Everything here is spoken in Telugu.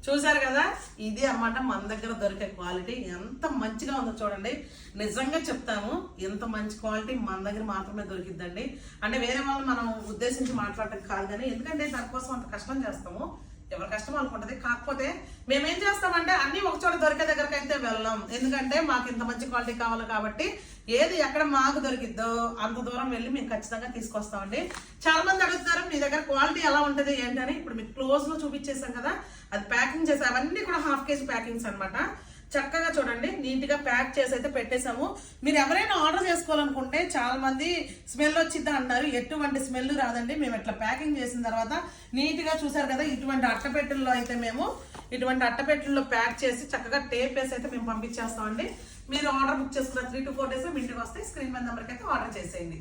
చూసారు కదా, ఇది అన్నమాట మన దగ్గర దొరికే క్వాలిటీ. ఎంత మంచిగా ఉందో చూడండి. నిజంగా చెప్తాము, ఎంత మంచి క్వాలిటీ మన దగ్గర మాత్రమే దొరికిద్దండి. అంటే వేరే వాళ్ళు మనం ఉద్దేశించి మాట్లాడటం కాదు, కానీ ఎందుకంటే దానికోసం అంత కష్టం చేస్తాము. ఎవరి కష్టం అనుకుంటది. కాకపోతే మేమేం చేస్తామంటే అన్ని ఒక చోట దొరికే దగ్గరికి అయితే వెళ్ళాం. ఎందుకంటే మాకు ఇంత మంచి క్వాలిటీ కావాలి కాబట్టి ఏది ఎక్కడ మాకు దొరికిద్దో అంత దూరం వెళ్ళి మేము ఖచ్చితంగా తీసుకొస్తామండి. చాలా మంది అడుగుతున్నారు మీ దగ్గర క్వాలిటీ ఎలా ఉంటుంది ఏంటని. ఇప్పుడు మీకు క్లోజ్ లో చూపించేసాం కదా, అది ప్యాకింగ్ చేసాం. అవన్నీ కూడా ½ kg ప్యాకింగ్స్ అనమాట. చక్కగా చూడండి, నీట్ గా ప్యాక్ చేసి అయితే పెట్టేశాము. మీరు ఎవరైనా ఆర్డర్ చేసుకోవాలనుకుంటే చాలా మంది స్మెల్ వచ్చిద్దా అంటారు. ఎటువంటి స్మెల్ రాదండి. మేము ఇట్లా ప్యాకింగ్ చేసిన తర్వాత నీట్ గా చూసారు కదా, ఇటువంటి అట్టపెట్టెల్లో అయితే మేము ఇటువంటి అట్టపెట్టెల్లో ప్యాక్ చేసి చక్కగా టేప్ వేసి అయితే మేము పంపించేస్తామండి. మీరు ఆర్డర్ బుక్ చేసుకున్న 3 to 4 days లో మీ ఇంటికి వస్తే స్క్రీన్ మీద నెంబర్కి అయితే ఆర్డర్ చేసేయండి.